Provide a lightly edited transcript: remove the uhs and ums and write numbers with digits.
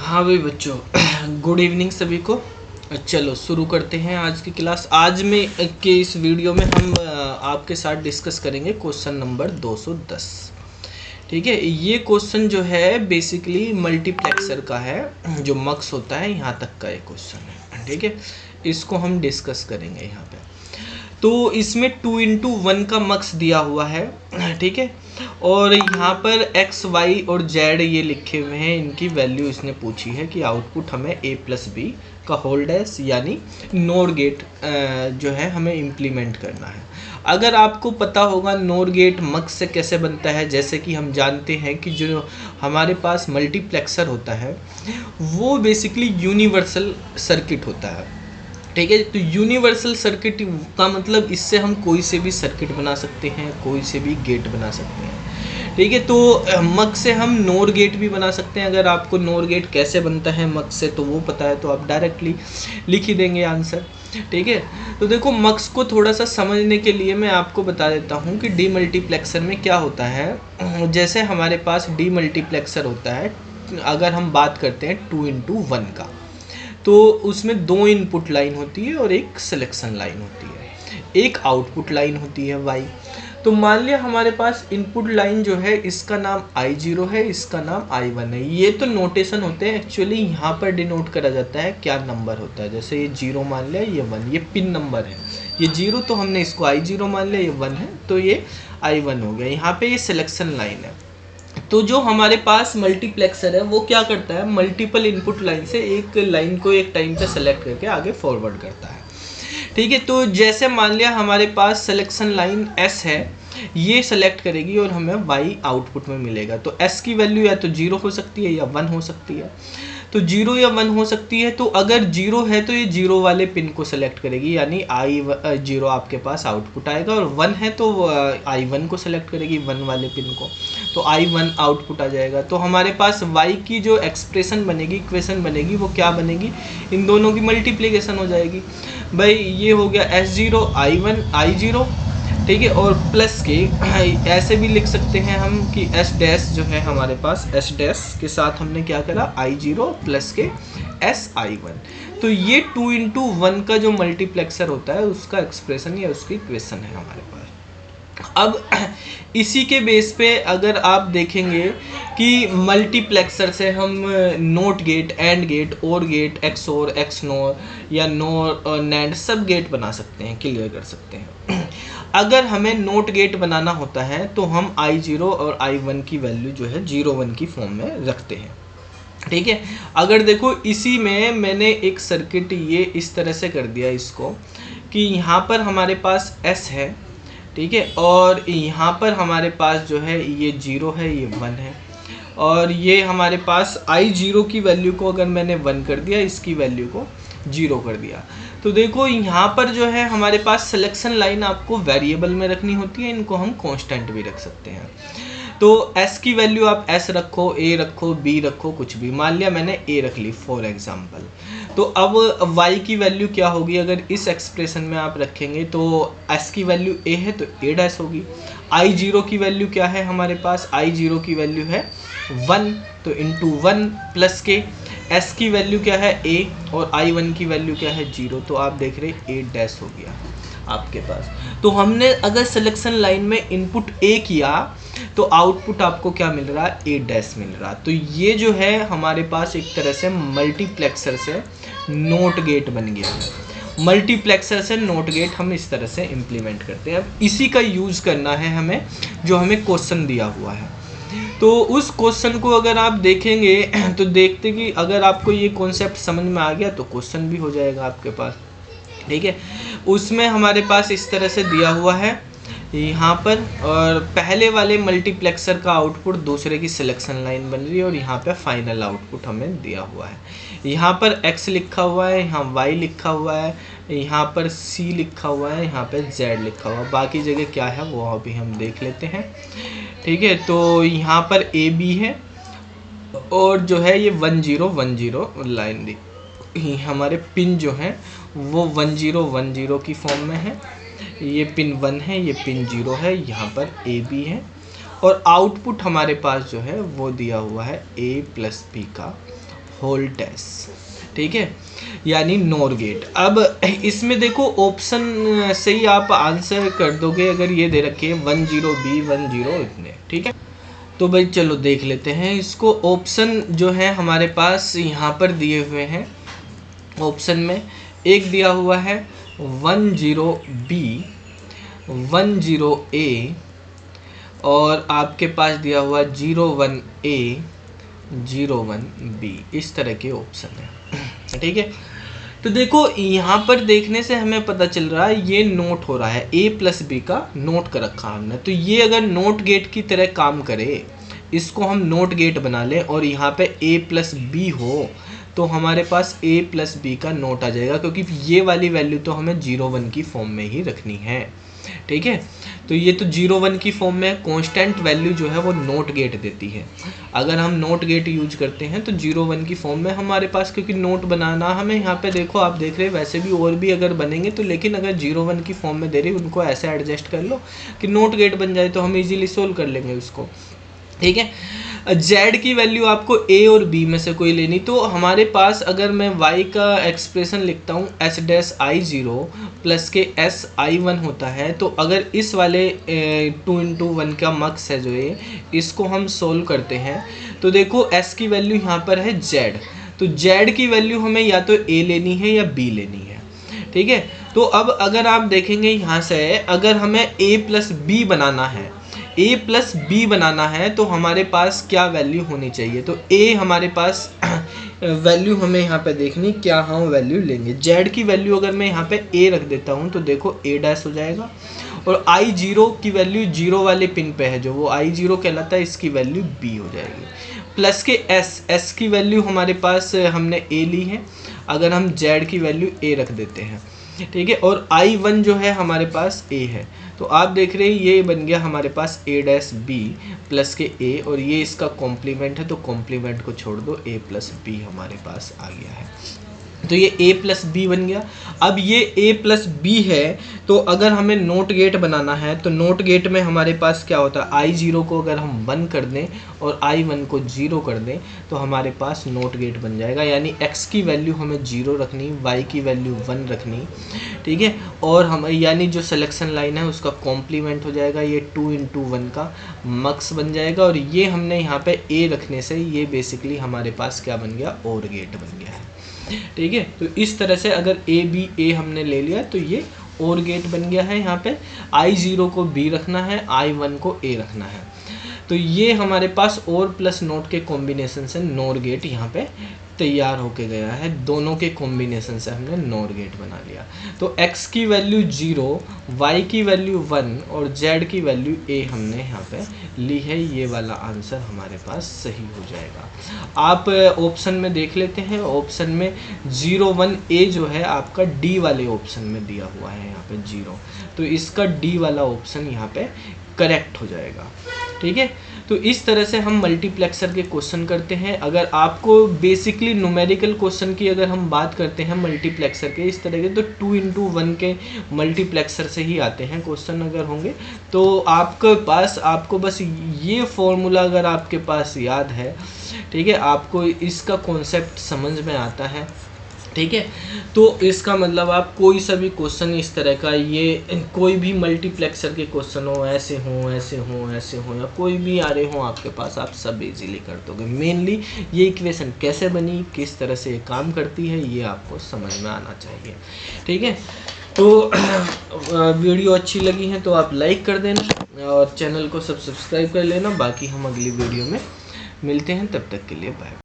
हाँ भाई बच्चों, गुड इवनिंग सभी को। चलो शुरू करते हैं आज की क्लास। आज में के इस वीडियो में हम आपके साथ डिस्कस करेंगे क्वेश्चन नंबर 210। ठीक है, ये क्वेश्चन जो है बेसिकली मल्टीप्लेक्सर का है, जो मक्स होता है यहाँ तक का एक क्वेश्चन है। ठीक है, इसको हम डिस्कस करेंगे यहाँ पे। तो इसमें 2x1 का मक्स दिया हुआ है। ठीक है, और यहाँ पर एक्स वाई और जेड ये लिखे हुए हैं, इनकी वैल्यू इसने पूछी है कि आउटपुट हमें a प्लस बी का होल डैश यानी नोर गेट जो है हमें इम्प्लीमेंट करना है। अगर आपको पता होगा नोर गेट मक्स से कैसे बनता है, जैसे कि हम जानते हैं कि जो हमारे पास मल्टीप्लेक्सर होता है वो बेसिकली यूनिवर्सल सर्किट होता है। ठीक है, तो यूनिवर्सल सर्किट का मतलब इससे हम कोई से भी सर्किट बना सकते हैं, कोई से भी गेट बना सकते हैं। ठीक है, तो मक से हम नोर गेट भी बना सकते हैं। अगर आपको नोर गेट कैसे बनता है मक से तो वो पता है तो आप डायरेक्टली लिख ही देंगे आंसर। ठीक है, तो देखो मक्स को थोड़ा सा समझने के लिए मैं आपको बता देता हूँ कि डी मल्टीप्लेक्सर में क्या होता है। जैसे हमारे पास डी मल्टीप्लेक्सर होता है, अगर हम बात करते हैं 2x1 का, तो उसमें दो इनपुट लाइन होती है और एक सिलेक्शन लाइन होती है, एक आउटपुट लाइन होती है वाई। तो मान लिया हमारे पास इनपुट लाइन जो है इसका नाम I0 है, इसका नाम I1 है। ये तो नोटेशन होते हैं, एक्चुअली यहाँ पर डिनोट करा जाता है क्या नंबर होता है। जैसे ये 0 मान लिया, ये 1, ये पिन नंबर है। ये 0 तो हमने इसको I0 मान लिया, ये 1 है तो ये I1 हो गया। यहाँ पे ये सिलेक्शन लाइन है। तो जो हमारे पास मल्टीप्लेक्सर है वो क्या करता है, मल्टीपल इनपुट लाइन से एक लाइन को एक टाइम पे सेलेक्ट करके आगे फॉरवर्ड करता है। ठीक है, तो जैसे मान लिया हमारे पास सिलेक्शन लाइन S है, ये सेलेक्ट करेगी और हमें Y आउटपुट में मिलेगा। तो S की वैल्यू या तो 0 हो सकती है या 1 हो सकती है। तो 0 या 1 हो सकती है, तो अगर 0 है तो ये 0 वाले पिन को सेलेक्ट करेगी यानी I0 आपके पास आउटपुट आएगा, और 1 है तो I1 को सेलेक्ट करेगी 1 वाले पिन को, तो I1 आउटपुट आ जाएगा। तो हमारे पास Y की जो एक्सप्रेशन बनेगी, इक्वेशन बनेगी, वो क्या बनेगी, इन दोनों की मल्टीप्लिकेशन हो जाएगी। भाई ये हो गया S0 I1 I0। ठीक है, और प्लस के ऐसे भी लिख सकते हैं हम कि S डैश जो है हमारे पास, S डैश के साथ हमने क्या करा I0 प्लस के S I1। तो ये 2x1 का जो मल्टीप्लेक्सर होता है उसका एक्सप्रेशन या उसकी इक्वेशन है हमारे पास। अब इसी के बेस पे अगर आप देखेंगे कि मल्टीप्लेक्सर से हम नोट गेट, एंड गेट, और गेट, XOR, XNOR या नोर नैंड सब गेट बना सकते हैं, क्लियर कर सकते हैं। अगर हमें नोट गेट बनाना होता है तो हम I0 और I1 की वैल्यू जो है 0-1 की फॉर्म में रखते हैं। ठीक है, अगर देखो इसी में मैंने एक सर्किट ये इस तरह से कर दिया इसको कि यहाँ पर हमारे पास S है, ठीक है, और यहाँ पर हमारे पास जो है ये 0 है, ये 1 है, और ये हमारे पास I0 की वैल्यू को अगर मैंने 1 कर दिया, इसकी वैल्यू को 0 कर दिया, तो देखो यहाँ पर जो है हमारे पास सिलेक्शन लाइन आपको वेरिएबल में रखनी होती है, इनको हम कांस्टेंट भी रख सकते हैं। तो S की वैल्यू आप S रखो, A रखो, B रखो, कुछ भी। मान लिया मैंने A रख ली फॉर एग्जांपल। तो अब Y की वैल्यू क्या होगी, अगर इस एक्सप्रेशन में आप रखेंगे तो S की वैल्यू A है तो A डैश होगी। I0 की वैल्यू क्या है हमारे पास, I0 की वैल्यू है 1, तो इंटू 1 प्लस के S की वैल्यू क्या है A, और I1 की वैल्यू क्या है 0, तो आप देख रहे 8 डैश हो गया आपके पास। तो हमने अगर सिलेक्शन लाइन में इनपुट A किया तो आउटपुट आपको क्या मिल रहा है, 8 डैश मिल रहा। तो ये जो है हमारे पास एक तरह से मल्टीप्लेक्सर से नोट गेट बन गया है। मल्टीप्लेक्सर से नोट गेट हम इस तरह से इम्प्लीमेंट करते हैं। अब इसी का यूज़ करना है हमें, जो हमें क्वेश्चन दिया हुआ है। तो उस क्वेश्चन को अगर आप देखेंगे तो देखते कि अगर आपको ये कॉन्सेप्ट समझ में आ गया तो क्वेश्चन भी हो जाएगा आपके पास। ठीक है, उसमें हमारे पास इस तरह से दिया हुआ है यहाँ पर, और पहले वाले मल्टीप्लेक्सर का आउटपुट दूसरे की सिलेक्शन लाइन बन रही है, और यहाँ पे फाइनल आउटपुट हमें दिया हुआ है। यहाँ पर X लिखा हुआ है, यहाँ Y लिखा हुआ है, यहाँ पर C लिखा हुआ है, यहाँ पे Z लिखा हुआ है। बाकी जगह क्या है वो अभी हम देख लेते हैं। ठीक है, तो यहाँ पर AB है, और जो है ये 1010 लाइन दी, हमारे पिन जो है वो 1010 की फॉर्म में है। ये पिन 1 है, ये पिन 0 है, यहाँ पर AB है, और आउटपुट हमारे पास जो है वो दिया हुआ है A प्लस B का होल टेस, ठीक है, यानी नॉर गेट। अब इसमें देखो ऑप्शन से ही आप आंसर कर दोगे, अगर ये दे रखे हैं 10B 10 इतने, ठीक है। तो भाई चलो देख लेते हैं इसको। ऑप्शन जो है हमारे पास यहाँ पर दिए हुए हैं। ऑप्शन में एक दिया हुआ है 10B 10A और आपके पास दिया हुआ 01A 01B, इस तरह के ऑप्शन है, ठीक है। तो देखो यहाँ पर देखने से हमें पता चल रहा है ये नोट हो रहा है, A+B का नोट कर रखा हमने। तो ये अगर नोट गेट की तरह काम करे, इसको हम नोट गेट बना लें और यहाँ पे A+B हो, तो हमारे पास A+B का नोट आ जाएगा, क्योंकि ये वाली वैल्यू तो हमें 01 की फॉर्म में ही रखनी है, ठीक है। तो ये तो 01 की फॉर्म में कांस्टेंट वैल्यू जो है वो नोट गेट देती है। अगर हम नोट गेट यूज करते हैं तो 01 की फॉर्म में हमारे पास, क्योंकि नोट बनाना हमें यहाँ पे देखो आप देख रहे हैं, वैसे भी और भी अगर बनेंगे तो, लेकिन अगर 01 की फॉर्म में दे रही उनको ऐसे एडजस्ट कर लो कि नोट गेट बन जाए, तो हम इजीली सोल्व कर लेंगे उसको, ठीक है। Z की वैल्यू आपको A और B में से कोई लेनी। तो हमारे पास अगर मैं Y का एक्सप्रेशन लिखता हूँ S'(I0) प्लस के SI1 होता है, तो अगर इस वाले 2×1 का मक्स है जो ये, इसको हम सोल्व करते हैं तो देखो S की वैल्यू यहाँ पर है Z, तो Z की वैल्यू हमें या तो A लेनी है या B लेनी है, ठीक है। तो अब अगर आप देखेंगे यहाँ से, अगर हमें A+B बनाना है, A+B बनाना है तो हमारे पास क्या वैल्यू होनी चाहिए। तो A हमारे पास वैल्यू हमें यहाँ पे देखनी, क्या हम वैल्यू लेंगे। Z की वैल्यू अगर मैं यहाँ पे A रख देता हूँ तो देखो A' हो जाएगा, और I0 की वैल्यू 0 वाले पिन पे है जो, वो I0 कहलाता है, इसकी वैल्यू B हो जाएगी। प्लस के S की वैल्यू हमारे पास हमने A ली है, अगर हम Z की वैल्यू A रख देते हैं, ठीक है। और I1 जो है हमारे पास A है, तो आप देख रहे हैं ये बन गया हमारे पास A'(B) प्लस के A, और ये इसका कॉम्प्लीमेंट है, तो कॉम्प्लीमेंट को छोड़ दो, A+B हमारे पास आ गया है। तो ये A+B बन गया। अब ये A+B है, तो अगर हमें नोट गेट बनाना है तो नोट गेट में हमारे पास क्या होता है, I0 को अगर हम 1 कर दें और I1 को 0 कर दें तो हमारे पास नोट गेट बन जाएगा। यानी X की वैल्यू हमें 0 रखनी, Y की वैल्यू 1 रखनी, ठीक है। और हम यानी जो सिलेक्शन लाइन है उसका कॉम्प्लीमेंट हो जाएगा, ये 2×1 का मक्स बन जाएगा, और ये हमने यहाँ पे A रखने से ये बेसिकली हमारे पास क्या बन गया, और गेट बन गया है, ठीक है। तो इस तरह से अगर A हमने ले लिया तो ये और गेट बन गया है। यहाँ पे I0 को B रखना है, I1 को A रखना है, तो ये हमारे पास और प्लस नोट के कॉम्बिनेशन से नोर गेट यहाँ पे तैयार होके गया है। दोनों के कॉम्बिनेशन से हमने नोर गेट बना लिया। तो x की वैल्यू 0, y की वैल्यू 1 और z की वैल्यू a हमने यहाँ पे ली है। ये वाला आंसर हमारे पास सही हो जाएगा। आप ऑप्शन में देख लेते हैं, ऑप्शन में 01A जो है आपका डी वाले ऑप्शन में दिया हुआ है यहाँ पे 0, तो इसका डी वाला ऑप्शन यहाँ पे करेक्ट हो जाएगा, ठीक है। तो इस तरह से हम मल्टीप्लेक्सर के क्वेश्चन करते हैं। अगर आपको बेसिकली न्यूमेरिकल क्वेश्चन की अगर हम बात करते हैं मल्टीप्लेक्सर के इस तरह के, तो 2×1 के मल्टीप्लेक्सर से ही आते हैं क्वेश्चन अगर होंगे तो आपके पास, आपको बस ये फॉर्मूला अगर आपके पास याद है, ठीक है, आपको इसका कॉन्सेप्ट समझ में आता है, ठीक है, तो इसका मतलब आप कोई सा भी क्वेश्चन इस तरह का, ये कोई भी मल्टीप्लेक्सर के क्वेश्चन हो, ऐसे हो ऐसे हो ऐसे हो या कोई भी आ रहे हो आपके पास, आप सब इजीली कर दोगे। मेनली ये इक्वेशन कैसे बनी, किस तरह से काम करती है, ये आपको समझ में आना चाहिए, ठीक है। तो वीडियो अच्छी लगी है तो आप लाइक कर देना और चैनल को सब्सक्राइब कर लेना। बाकी हम अगली वीडियो में मिलते हैं, तब तक के लिए बाय।